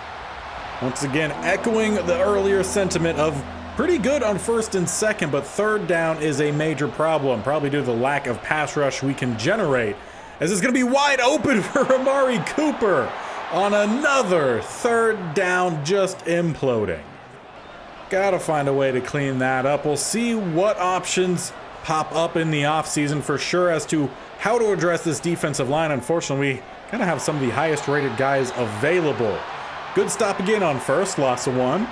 Once again, echoing the earlier sentiment of pretty good on 1st and 2nd, but 3rd down is a major problem, probably due to the lack of pass rush we can generate, as it's going to be wide open for Amari Cooper on another 3rd down, just imploding. Gotta find a way to clean that up. We'll see what options pop up in the offseason for sure as to how to address this defensive line. Unfortunately, we kind of have some of the highest rated guys available. Good stop again on 1st, loss of 1.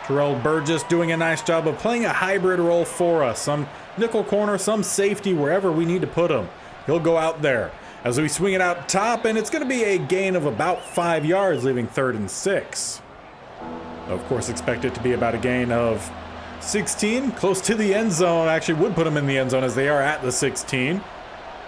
Terrell Burgess doing a nice job of playing a hybrid role for us. Some nickel corner, some safety, wherever we need to put him. He'll go out there as we swing it out top, and it's going to be a gain of about 5 yards, leaving 3rd and 6. Of course, expect it to be about a gain of 16, close to the end zone. Actually would put them in the end zone as they are at the 16.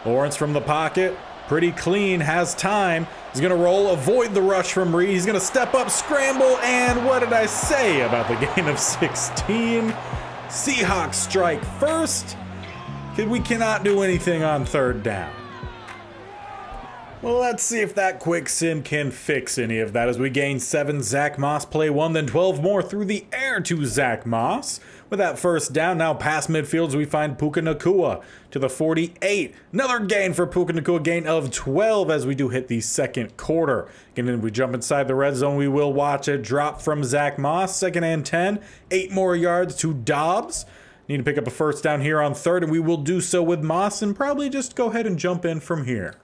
Lawrence from the pocket, pretty clean, has time. He's going to roll, avoid the rush from Reed. He's going to step up, scramble, and what did I say about the gain of 16? Seahawks strike 1st. We cannot do anything on 3rd down. Well, let's see if that quick sim can fix any of that as we gain 7. Zach Moss play 1, then 12 more through the air to Zach Moss. With that 1st down, now past midfields, we find Puka Nacua to the 48. Another gain for Puka Nacua, gain of 12 as we do hit the 2nd quarter. Again, we jump inside the red zone. We will watch a drop from Zach Moss. 2nd and 10, 8 more yards to Dobbs. Need to pick up a 1st down here on 3rd, and we will do so with Moss and probably just go ahead and jump in from here.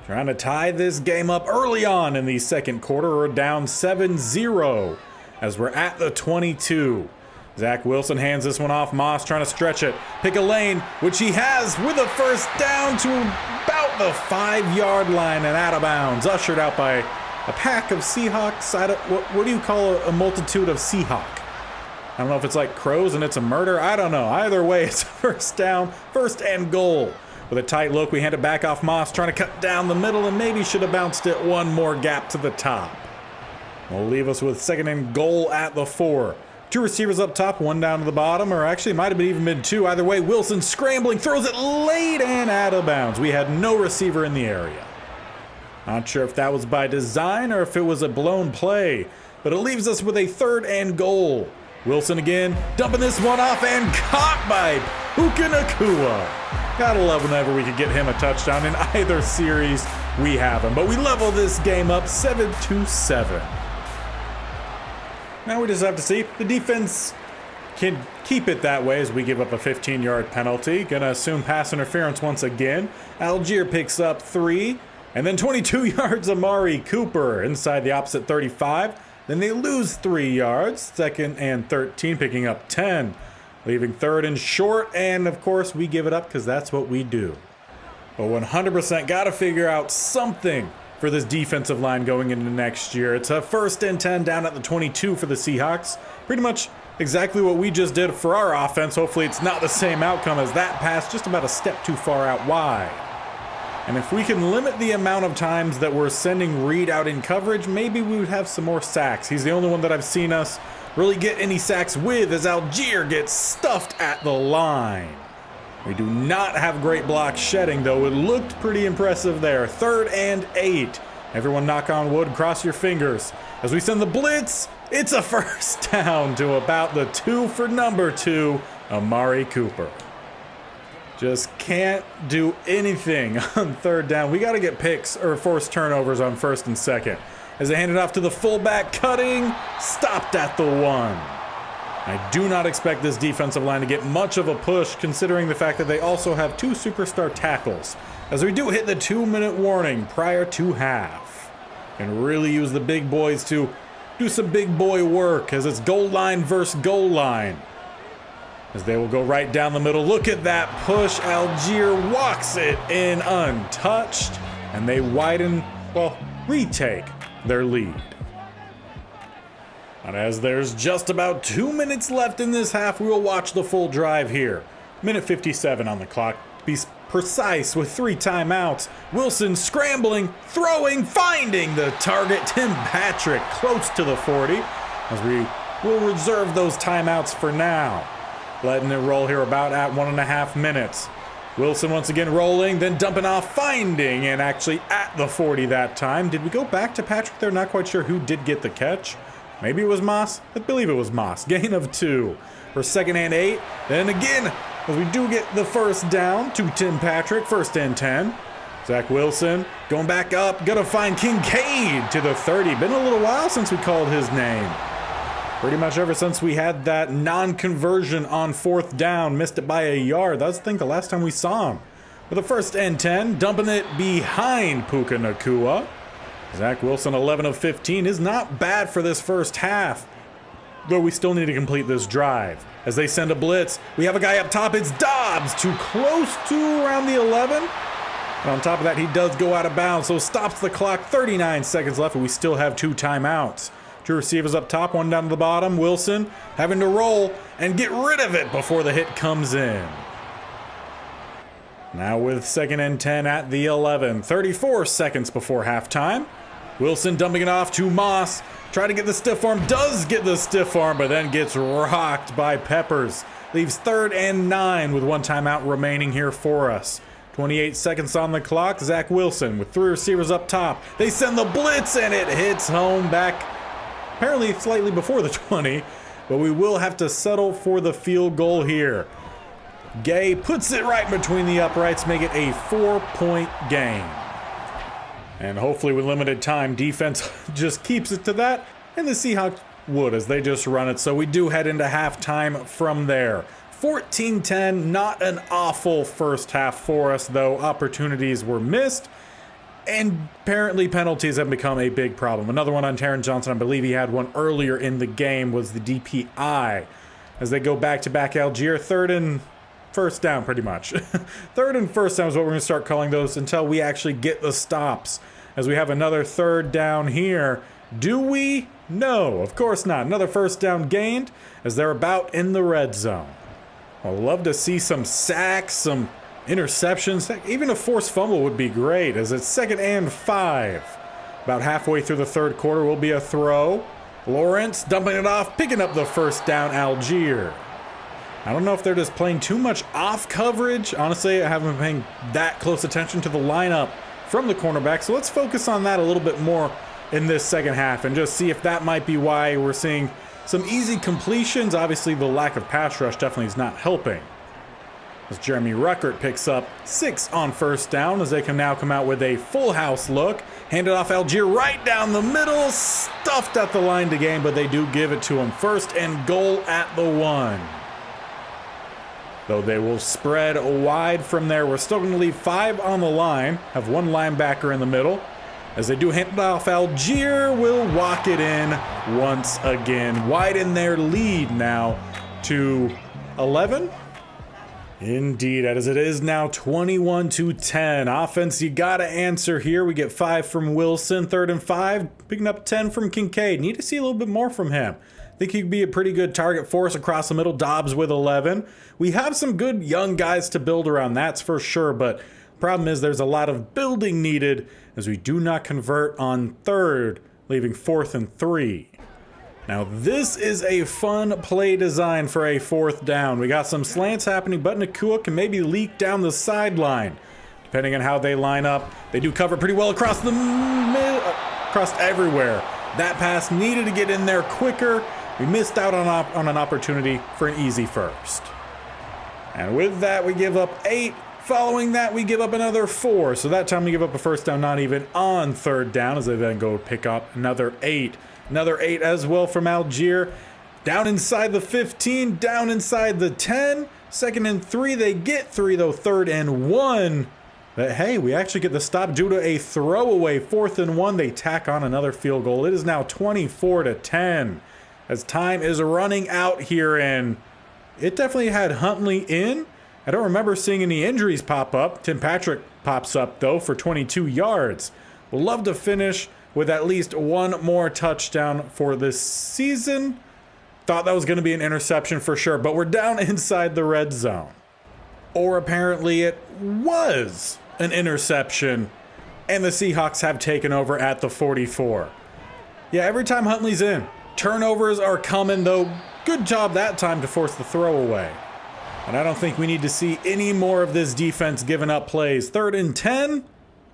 Trying to tie this game up early on in the 2nd quarter. We're down 7-0 as we're at the 22. Zach Wilson hands this one off. Moss trying to stretch it. Pick a lane, which he has with a 1st down to about the 5-yard line and out of bounds. Ushered out by a pack of Seahawks. What do you call a multitude of Seahawk? I don't know if it's like crows and it's a murder. I don't know. Either way, it's a 1st down, 1st and goal. With a tight look, we hand it back off Moss, trying to cut down the middle, and maybe should have bounced it one more gap to the top. Will leave us with 2nd and goal at the 4. 2 receivers up top, 1 down to the bottom, or actually might have even been 2. Either way, Wilson scrambling, throws it late and out of bounds. We had no receiver in the area. Not sure if that was by design or if it was a blown play, but it leaves us with a 3rd and goal. Wilson again, dumping this one off and caught by Puka Nacua. Gotta love whenever we could get him a touchdown in either series we have him. But we level this game up 7-7. Now we just have to see. The defense can keep it that way as we give up a 15-yard penalty. Gonna assume pass interference once again. Algier picks up 3. And then 22 yards, Amari Cooper inside the opposite 35. Then they lose 3 yards. 2nd and 13, picking up 10. Leaving 3rd and short. And, of course, we give it up because that's what we do. But 100% got to figure out something for this defensive line going into next year. It's a 1st and 10 down at the 22 for the Seahawks. Pretty much exactly what we just did for our offense. Hopefully it's not the same outcome as that pass, just about a step too far out wide. And if we can limit the amount of times that we're sending Reed out in coverage, maybe we would have some more sacks. He's the only one that I've seen us really get any sacks with, as Algier gets stuffed at the line. We do not have great block shedding, though. It looked pretty impressive there. 3rd and 8. Everyone knock on wood, cross your fingers. As we send the blitz, it's a 1st down to about the 2 for number 2, Amari Cooper. Just can't do anything on 3rd down. We got to get picks or forced turnovers on 1st and 2nd. As they hand it off to the fullback, cutting, stopped at the 1. I do not expect this defensive line to get much of a push, considering the fact that they also have 2 superstar tackles, as we do hit the 2-minute warning prior to half. And really use the big boys to do some big boy work, as it's goal line versus goal line. As they will go right down the middle. Look at that push. Algier walks it in untouched. And they widen, well, retake their lead. And as there's just about 2 minutes left in this half, we will watch the full drive here. Minute 57 on the clock. Be precise with 3 timeouts. Wilson scrambling, throwing, finding the target. Tim Patrick close to the 40. As we will reserve those timeouts for now. Letting it roll here about at 1.5 minutes. Wilson once again rolling, then dumping off, finding, and actually at the 40 that time. Did we go back to Patrick there? Not quite sure who did get the catch. Maybe it was Moss. I believe it was Moss. Gain of 2 for 2nd and 8. Then again, as we do get the 1st down to Tim Patrick, 1st and 10. Zach Wilson going back up, gonna find Kincaid to the 30. Been a little while since we called his name. Pretty much ever since we had that non-conversion on 4th down, missed it by a yard. That was, I think, the last time we saw him. With a 1st and 10, dumping it behind Puka Nacua. Zach Wilson, 11 of 15, is not bad for this first half, though we still need to complete this drive. As they send a blitz, we have a guy up top. It's Dobbs, too close to around the 11. And on top of that, he does go out of bounds, so stops the clock. 39 seconds left, and we still have 2 timeouts. 2 receivers up top, 1 down to the bottom. Wilson having to roll and get rid of it before the hit comes in. Now with 2nd and 10 at the 11. 34 seconds before halftime. Wilson dumping it off to Moss. Try to get the stiff arm. Does get the stiff arm, but then gets rocked by Peppers. Leaves 3rd and 9 with 1 timeout remaining here for us. 28 seconds on the clock. Zach Wilson with 3 receivers up top. They send the blitz, and it hits home back apparently slightly before the 20, but we will have to settle for the field goal here. Gay puts it right between the uprights, make it a 4-point game. And hopefully with limited time, defense just keeps it to that, and the Seahawks would as they just run it. So we do head into halftime from there. 14-10, not an awful first half for us, though opportunities were missed. And apparently penalties have become a big problem. Another one on Taron Johnson, I believe he had one earlier in the game, was the DPI. As they go back-to-back Algier, 3rd and 1st down pretty much. 3rd and 1st down is what we're going to start calling those until we actually get the stops. As we have another 3rd down here. Do we? No, of course not. Another 1st down gained as they're about in the red zone. I'd love to see some sacks, some interceptions, even a forced fumble would be great, as it's 2nd and 5. About halfway through the 3rd quarter will be a throw. Lawrence dumping it off, picking up the 1st down, Algier. I don't know if they're just playing too much off coverage. Honestly, I haven't been paying that close attention to the lineup from the cornerback, so let's focus on that a little bit more in this 2nd half and just see if that might be why we're seeing some easy completions. Obviously, the lack of pass rush definitely is not helping. as Jeremy Ruckert picks up 6 on first down as they can now come out with a full house look. Handed off Algier right down the middle, stuffed at the line to gain, but they do give it to him. 1st and goal at the 1. Though they will spread wide from there. We're still going to leave 5 on the line, have 1 linebacker in the middle. As they do hand it off, Algier will walk it in once again. Widen their lead now to 11. Indeed, as it is now 21-10. Offense, you got to answer here. We get 5 from Wilson, 3rd and 5. Picking up 10 from Kincaid. Need to see a little bit more from him. I think he could be a pretty good target for us across the middle. Dobbs with 11. We have some good young guys to build around, that's for sure, but problem is there's a lot of building needed as we do not convert on 3rd, leaving 4th and 3. Now this is a fun play design for a 4th down. We got some slants happening, but Nakua can maybe leak down the sideline. Depending on how they line up, they do cover pretty well across the across everywhere. That pass needed to get in there quicker. We missed out on an opportunity for an easy 1st. And with that, we give up 8. Following that, we give up another 4. So that time we give up a 1st down, not even on 3rd down, as they then go pick up another 8. Another 8 as well from Algier. Down inside the 15, down inside the 10. 2nd and 3, they get 3 though, 3rd and 1. But hey, we actually get the stop due to a throwaway. 4th and 1, they tack on another field goal. It is now 24-10. As time is running out here, and it definitely had Huntley in. I don't remember seeing any injuries pop up. Tim Patrick pops up, though, for 22 yards. We'll love to finish with at least 1 more touchdown for this season. Thought that was going to be an interception for sure, but we're down inside the red zone. Or apparently it was an interception, and the Seahawks have taken over at the 44. Yeah, every time Huntley's in, turnovers are coming, though. Good job that time to force the throwaway. And I don't think we need to see any more of this defense giving up plays. 3rd and 10,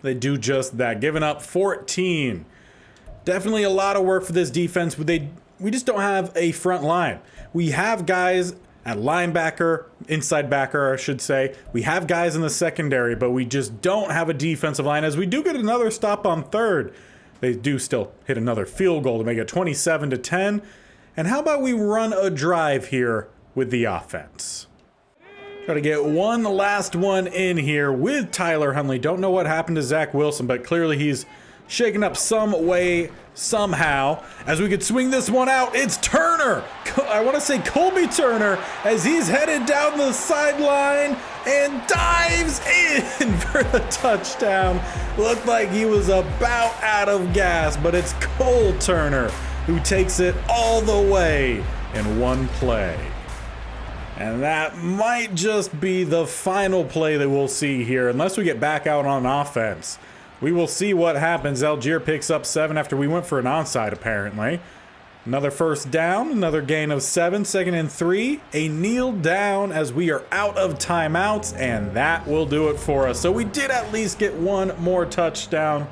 they do just that, giving up 14. Definitely a lot of work for this defense, but we just don't have a front line. We have guys at linebacker, inside backer, I should say. We have guys in the secondary, but we just don't have a defensive line, as we do get another stop on 3rd. They do still hit another field goal to make it 27-10. And how about we run a drive here with the offense? Got to get one last one in here with Tyler Huntley. Don't know what happened to Zach Wilson, but clearly he's shaken up some way, somehow. As we could swing this one out, it's Turner. I want to say Colby Turner, as he's headed down the sideline and dives in for the touchdown. Looked like he was about out of gas, but it's Cole Turner who takes it all the way in one play. And that might just be the final play that we'll see here, unless we get back out on offense. We will see what happens. Algier picks up 7 after we went for an onside, apparently. Another 1st down, another gain of 7, 2nd and 3. A kneel down as we are out of timeouts, and that will do it for us. So we did at least get 1 more touchdown,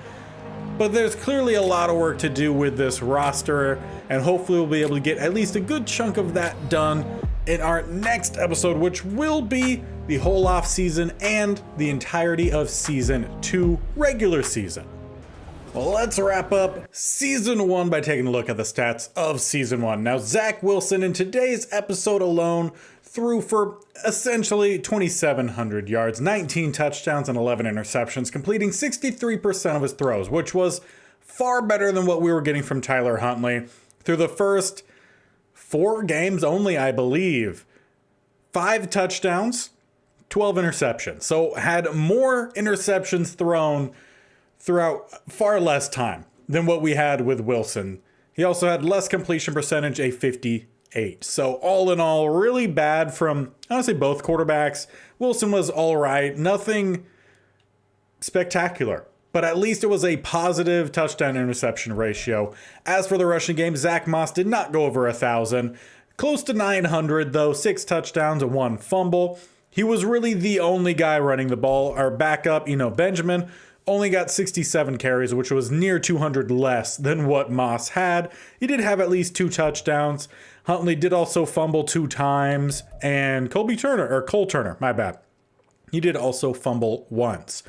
but there's clearly a lot of work to do with this roster, and hopefully we'll be able to get at least a good chunk of that done in our next episode, which will be the whole off season and the entirety of season 2 regular season. Well, let's wrap up season 1 by taking a look at the stats of season 1. Now, Zach Wilson in today's episode alone threw for essentially 2,700 yards, 19 touchdowns and 11 interceptions, completing 63% of his throws, which was far better than what we were getting from Tyler Huntley through the first 4 games only, I believe. 5 touchdowns, 12 interceptions. So had more interceptions thrown throughout far less time than what we had with Wilson. He also had less completion percentage, a 58. So all in all, really bad from, honestly, both quarterbacks. Wilson was all right, nothing spectacular, but at least it was a positive touchdown interception ratio. As for the rushing game, Zach Moss did not go over 1,000. Close to 900 though, 6 touchdowns and 1 fumble. He was really the only guy running the ball. Our backup, Benjamin, only got 67 carries, which was near 200 less than what Moss had. He did have at least 2 touchdowns. Huntley did also fumble 2 times, and Cole Turner, my bad. He did also fumble once.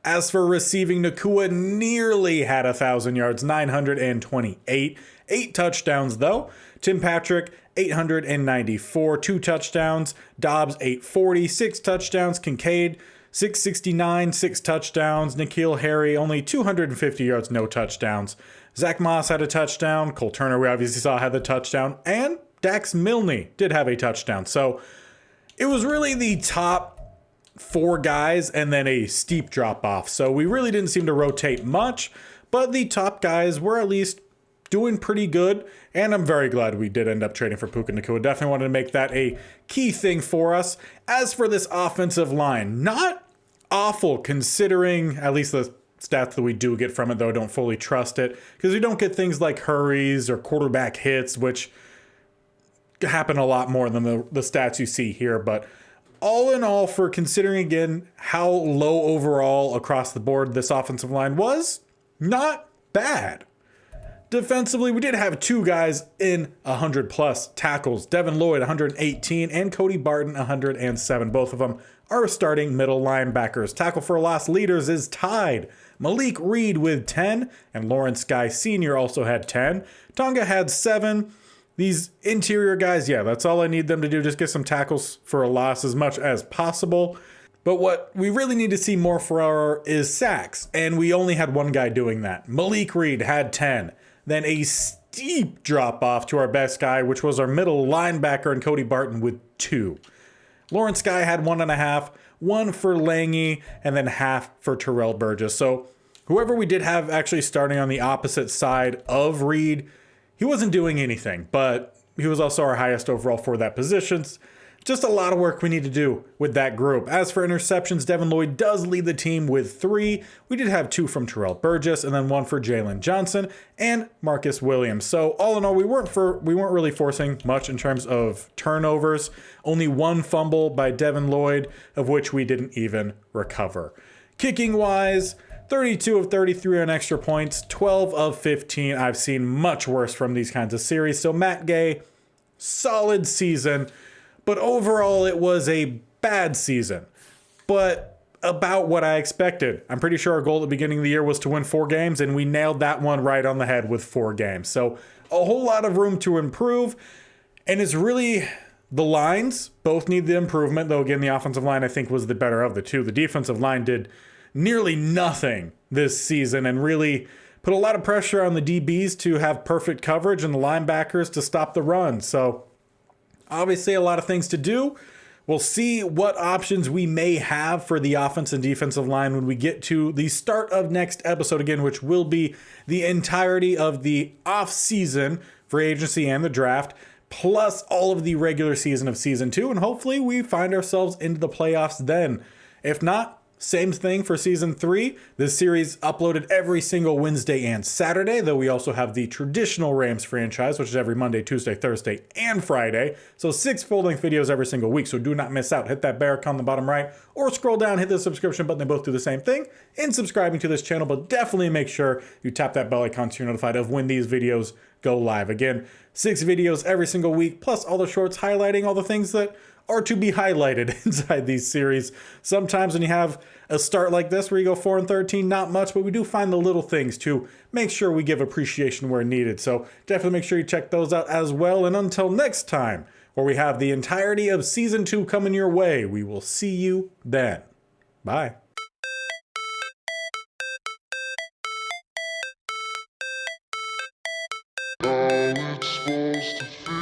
As for receiving, Nakua nearly had 1,000 yards, 928. 8 touchdowns, though. Tim Patrick, 894, 2 touchdowns. Dobbs, 840, 6 touchdowns. Kincaid, 669, 6 touchdowns. N'Keal Harry, only 250 yards, no touchdowns. Zach Moss had a touchdown. Cole Turner, we obviously saw, had the touchdown. And Dax Milne did have a touchdown. So it was really the top 4 guys and then a steep drop off. So we really didn't seem to rotate much, but the top guys were at least doing pretty good. And I'm very glad we did end up trading for Puka Nacua. Definitely wanted to make that a key thing for us. As for this offensive line, not awful considering at least the stats that we do get from it, though I don't fully trust it because we don't get things like hurries or quarterback hits, which happen a lot more than the stats you see here. But all in all, for considering again how low overall across the board this offensive line was, not bad. Defensively, we did have 2 guys in 100 plus tackles. Devin Lloyd, 118, and Cody Barton, 107. Both of them are starting middle linebackers. Tackle for loss leaders is tied. Malik Reed with 10, and Lawrence Guy Sr. also had 10. Tonga had 7. These interior guys, yeah, that's all I need them to do. Just get some tackles for a loss as much as possible. But what we really need to see more for is sacks. And we only had 1 guy doing that. Malik Reed had 10. Then a steep drop off to our best guy, which was our middle linebacker, and Cody Barton with 2. Lawrence Guy had 1.5, 1 for Langy, and then half for Terrell Burgess. So whoever we did have actually starting on the opposite side of Reed, he wasn't doing anything, but he was also our highest overall for that position. Just a lot of work we need to do with that group. As for interceptions, Devin Lloyd does lead the team with 3. We did have 2 from Terrell Burgess and then 1 for Jalen Johnson and Marcus Williams. So all in all, we weren't really forcing much in terms of turnovers. Only 1 fumble by Devin Lloyd, of which we didn't even recover. Kicking wise, 32 of 33 on extra points, 12 of 15. I've seen much worse from these kinds of series. So Matt Gay, solid season. But overall, it was a bad season, but about what I expected. I'm pretty sure our goal at the beginning of the year was to win 4 games, and we nailed that one right on the head with 4 games. So a whole lot of room to improve, and it's really the lines both need the improvement, though again, the offensive line I think was the better of the 2. The defensive line did nearly nothing this season and really put a lot of pressure on the DBs to have perfect coverage and the linebackers to stop the run. So obviously, a lot of things to do. We'll see what options we may have for the offense and defensive line when we get to the start of next episode again, which will be the entirety of the off-season free agency and the draft, plus all of the regular season of season 2. And hopefully we find ourselves into the playoffs then. If not, same thing for season 3. This series uploaded every single Wednesday and Saturday, though we also have the traditional Rams franchise, which is every Monday, Tuesday, Thursday, and Friday. So 6 full-length videos every single week, so do not miss out. Hit that bell icon on the bottom right, or scroll down, hit the subscription button. They both do the same thing in subscribing to this channel, but definitely make sure you tap that bell icon so you're notified of when these videos go live. Again, 6 videos every single week, plus all the shorts highlighting all the things that are to be highlighted inside these series. Sometimes when you have a start like this where you go 4-13, not much, but we do find the little things to make sure we give appreciation where needed. So definitely make sure you check those out as well. And until next time, where we have the entirety of season 2 coming your way, we will see you then. Bye. How it's supposed to feel.